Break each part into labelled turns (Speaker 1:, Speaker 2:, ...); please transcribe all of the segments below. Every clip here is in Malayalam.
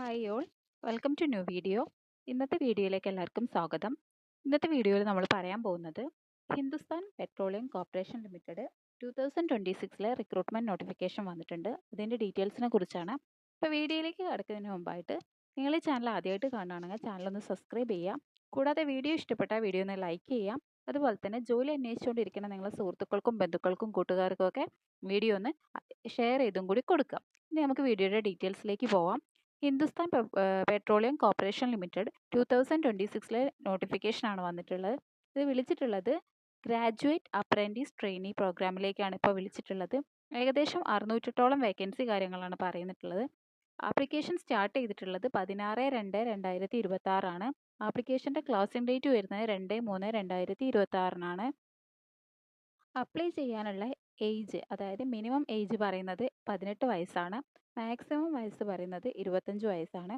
Speaker 1: Hi all, welcome to new video. ഇന്നത്തെ വീഡിയോയിലേക്ക് എല്ലാവർക്കും സ്വാഗതം. ഇന്നത്തെ വീഡിയോയിൽ നമ്മൾ പറയാൻ പോകുന്നത് ഹിന്ദുസ്ഥാൻ പെട്രോളിയം കോർപ്പറേഷൻ ലിമിറ്റഡ് 2026 റിക്രൂട്ട്മെന്റ് നോട്ടിഫിക്കേഷൻ വന്നിട്ടുണ്ട്. അതിൻ്റെ ഡീറ്റെയിൽസിനെ കുറിച്ചാണ്. ഇപ്പോൾ വീഡിയോയിലേക്ക് കടക്കുന്നതിന് മുമ്പായിട്ട് നിങ്ങൾ ഈ ചാനൽ ആദ്യമായിട്ട് കാണുകയാണെങ്കിൽ ചാനൽ ഒന്ന് സബ്സ്ക്രൈബ് ചെയ്യാം. കൂടാതെ വീഡിയോ ഇഷ്ടപ്പെട്ട വീഡിയോ ഒന്ന് ലൈക്ക് ചെയ്യാം. അതുപോലെ തന്നെ ജോലി അന്വേഷിച്ചുകൊണ്ടിരിക്കുന്ന നിങ്ങളുടെ സുഹൃത്തുക്കൾക്കും ബന്ധുക്കൾക്കും കൂട്ടുകാർക്കും ഒക്കെ വീഡിയോ ഒന്ന് ഷെയർ ചെയ്തും കൂടി കൊടുക്കാം. ഇനി നമുക്ക് വീഡിയോയുടെ ഡീറ്റെയിൽസിലേക്ക് പോവാം. ഹിന്ദുസ്ഥാൻ പെട്രോളിയം കോർപ്പറേഷൻ ലിമിറ്റഡ് 2026 നോട്ടിഫിക്കേഷനാണ് വന്നിട്ടുള്ളത്. ഇത് വിളിച്ചിട്ടുള്ളത് ഗ്രാജുവേറ്റ് അപ്രൻറ്റീസ് ട്രെയിനി പ്രോഗ്രാമിലേക്കാണ് ഇപ്പോൾ വിളിച്ചിട്ടുള്ളത്. ഏകദേശം 600 വേക്കൻസി കാര്യങ്ങളാണ് പറയുന്നിട്ടുള്ളത്. ആപ്ലിക്കേഷൻ സ്റ്റാർട്ട് ചെയ്തിട്ടുള്ളത് 16/2/2026 ആണ്. ആപ്ലിക്കേഷൻ്റെ ക്ലോസിംഗ് ഡേറ്റ് വരുന്നത് 2/3/2026 അപ്ലൈ ചെയ്യാനുള്ള ഏജ്, അതായത് മിനിമം ഏജ് പറയുന്നത് 18 വയസ്സാണ്. മാക്സിമം വയസ്സ് പറയുന്നത് 25 വയസ്സാണ്.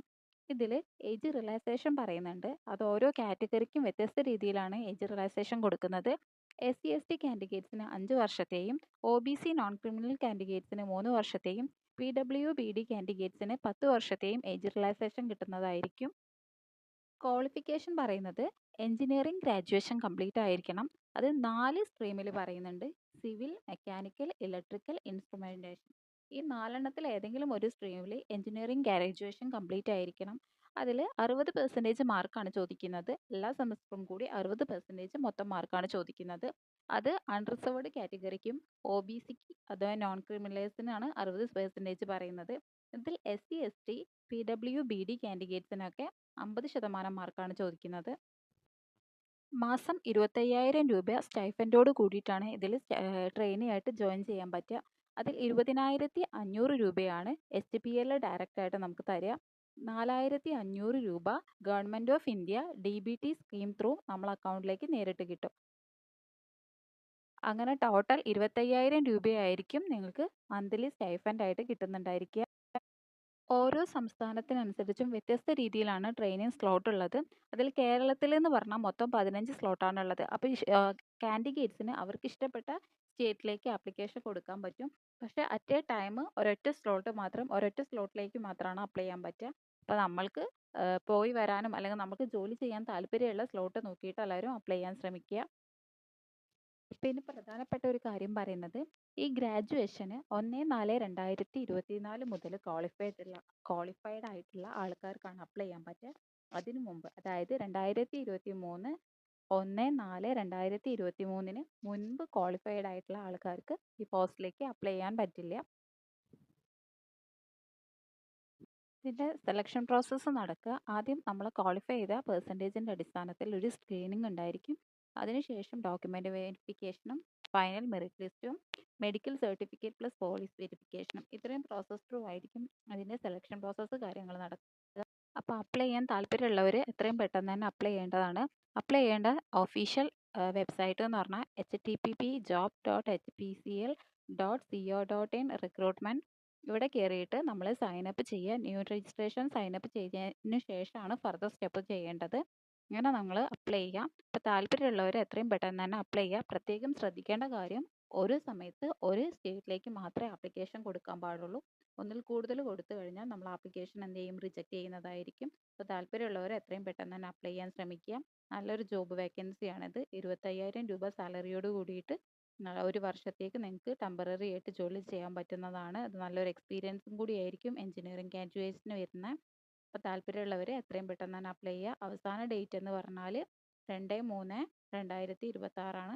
Speaker 1: ഇതിൽ ഏജ് റിലാക്സേഷൻ പറയുന്നുണ്ട്. അത് ഓരോ കാറ്റഗറിക്കും വ്യത്യസ്ത രീതിയിലാണ് ഏജ് റിലാക്സേഷൻ കൊടുക്കുന്നത്. SC/ST കാൻഡിഡേറ്റ്സിന് 5 വർഷത്തെയും OBC നോൺ ക്രിമിനൽ കാൻഡിഡേറ്റ്സിന് 3 വർഷത്തെയും PWBD കാൻഡിഡേറ്റ്സിന് 10 വർഷത്തെയും ഏജ് റിലാക്സേഷൻ കിട്ടുന്നതായിരിക്കും. ക്വാളിഫിക്കേഷൻ പറയുന്നത് എഞ്ചിനീയറിംഗ് ഗ്രാജുവേഷൻ കംപ്ലീറ്റ് ആയിരിക്കണം. അത് 4 സ്ട്രീമിൽ പറയുന്നുണ്ട്: സിവിൽ, മെക്കാനിക്കൽ, ഇലക്ട്രിക്കൽ, ഇൻസ്ട്രുമെൻറ്റേഷൻ. ഈ 4 ഏതെങ്കിലും ഒരു സ്ട്രീമിൽ എഞ്ചിനീയറിംഗ് ഗ്രാജുവേഷൻ കംപ്ലീറ്റ് ആയിരിക്കണം. അതിൽ 60% മാർക്കാണ് ചോദിക്കുന്നത്. എല്ലാ സെമസ്റ്ററും കൂടി 60% മൊത്തം മാർക്കാണ് ചോദിക്കുന്നത്. അത് അൺറിസർവ്ഡ് കാറ്റഗറിക്കും OBCക്ക് അഥവാ നോൺ ക്രിമിനലേഴ്സിനാണ് 60% പറയുന്നത്. ഇതിൽ SC/ST PWBD കാൻഡിഡേറ്റ്സിനൊക്കെ 50% മാർക്കാണ് ചോദിക്കുന്നത്. മാസം 25,000 രൂപ സ്റ്റൈഫൻഡോട് കൂടിയിട്ടാണ് ഇതിൽ ട്രെയിനി ആയിട്ട് ജോയിൻ ചെയ്യാൻ പറ്റുക. അതിൽ 20,500 രൂപയാണ് STPL ഡയറക്റ്റായിട്ട് നമുക്ക് തരിക. 4,500 രൂപ government of India DBT scheme through നമ്മൾ അക്കൗണ്ടിലേക്ക് നേരിട്ട് കിട്ടും. അങ്ങനെ ടോട്ടൽ 25,000 രൂപയായിരിക്കും നിങ്ങൾക്ക് മന്ത്ലി സ്റ്റൈഫൻഡായിട്ട് കിട്ടുന്നുണ്ടായിരിക്കുക. ഓരോ സംസ്ഥാനത്തിനനുസരിച്ചും വ്യത്യസ്ത രീതിയിലാണ് ട്രെയിനിങ് സ്ലോട്ട് ഉള്ളത്. അതിൽ കേരളത്തിൽ എന്ന് പറഞ്ഞാൽ മൊത്തം 15 സ്ലോട്ടാണ് ഉള്ളത്. അപ്പോൾ കാൻഡിഡേറ്റ്സിന് അവർക്ക് ഇഷ്ടപ്പെട്ട സ്റ്റേറ്റിലേക്ക് ആപ്ലിക്കേഷൻ കൊടുക്കാൻ പറ്റും. പക്ഷേ അറ്റ് എ ടൈം ഒരൊറ്റ സ്ലോട്ടിലേക്ക് മാത്രമാണ് അപ്ലൈ ചെയ്യാൻ പറ്റുക. അപ്പോൾ നമ്മൾക്ക് പോയി വരാനും അല്ലെങ്കിൽ നമുക്ക് ജോലി ചെയ്യാൻ താല്പര്യമുള്ള സ്ലോട്ട് നോക്കിയിട്ട് എല്ലാവരും അപ്ലൈ ചെയ്യാൻ ശ്രമിക്കുക. പിന്നെ പ്രധാനപ്പെട്ട ഒരു കാര്യം പറയുന്നത്, ഈ ഗ്രാജുവേഷന് 1/4/2024 മുതൽ ക്വാളിഫൈഡ് ആയിട്ടുള്ള ആൾക്കാർക്കാണ് അപ്ലൈ ചെയ്യാൻ പറ്റുക. അതിനു മുമ്പ്, അതായത് 2023 1/4/2023 മുൻപ് ക്വാളിഫൈഡ് ആയിട്ടുള്ള ആൾക്കാർക്ക് ഈ പോസ്റ്റിലേക്ക് അപ്ലൈ ചെയ്യാൻ പറ്റില്ല. ഇതിൻ്റെ സെലക്ഷൻ പ്രോസസ്സ് നടക്കുക ആദ്യം നമ്മൾ ക്വാളിഫൈ ചെയ്ത പെർസെൻറ്റേജിൻ്റെ അടിസ്ഥാനത്തിൽ ഒരു സ്ക്രീനിങ് ഉണ്ടായിരിക്കും. അതിനുശേഷം ഡോക്യുമെൻ്റ് വെരിഫിക്കേഷനും ഫൈനൽ മെറിറ്റ് ലിസ്റ്റും മെഡിക്കൽ സർട്ടിഫിക്കറ്റ് പ്ലസ് പോലീസ് വെരിഫിക്കേഷനും ഇത്രയും പ്രോസസ് ത്രൂ ആയിരിക്കും അതിൻ്റെ സെലക്ഷൻ പ്രോസസ്സ് കാര്യങ്ങൾ നടക്കുക. അപ്പോൾ അപ്ലൈ ചെയ്യാൻ താല്പര്യമുള്ളവർ എത്രയും പെട്ടെന്ന് തന്നെ അപ്ലൈ ചെയ്യേണ്ടതാണ്. അപ്ലൈ ചെയ്യേണ്ട ഒഫീഷ്യൽ വെബ്സൈറ്റ് എന്ന് പറഞ്ഞാൽ http://job.hpcl.co.in റിക്രൂട്ട്മെൻറ്റ്. ഇവിടെ കയറിയിട്ട് നമ്മൾ സൈനപ്പ് ചെയ്യുക. ന്യൂ രജിസ്ട്രേഷൻ സൈനപ്പ് ചെയ്തതിന് ശേഷമാണ് ഫർദർ സ്റ്റെപ്പ് ചെയ്യേണ്ടത്. അങ്ങനെ നമ്മൾ അപ്ലൈ ചെയ്യാം. അപ്പോൾ താല്പര്യമുള്ളവർ എത്രയും പെട്ടെന്ന് തന്നെ അപ്ലൈ ചെയ്യുക. പ്രത്യേകം ശ്രദ്ധിക്കേണ്ട കാര്യം, ഒരു സമയത്ത് ഒരു സ്റ്റേറ്റിലേക്ക് മാത്രമേ ആപ്ലിക്കേഷൻ കൊടുക്കാൻ പാടുള്ളൂ. ഒന്നിൽ കൂടുതൽ കൊടുത്തു കഴിഞ്ഞാൽ നമ്മൾ ആപ്ലിക്കേഷൻ എന്ത് ചെയ്യും, റിജക്റ്റ് ചെയ്യുന്നതായിരിക്കും. അപ്പോൾ താല്പര്യമുള്ളവർ എത്രയും പെട്ടെന്ന് തന്നെ അപ്ലൈ ചെയ്യാൻ ശ്രമിക്കുക. നല്ലൊരു ജോബ് വേക്കൻസിയാണിത്. 25,000 രൂപ സാലറിയോട് കൂടിയിട്ട് ഒരു വർഷത്തേക്ക് നിങ്ങൾക്ക് ടെമ്പററി ആയിട്ട് ജോലി ചെയ്യാൻ പറ്റുന്നതാണ്. അത് നല്ലൊരു എക്സ്പീരിയൻസും കൂടി ആയിരിക്കും എഞ്ചിനീയറിംഗ് ഗ്രാജുവേറ്റ്സിന് വരുന്നത്. അപ്പോൾ താല്പര്യമുള്ളവർ എത്രയും പെട്ടെന്ന് തന്നെ അപ്ലൈ ചെയ്യുക. അവസാന ഡേറ്റ് എന്ന് പറഞ്ഞാൽ 2/3/2026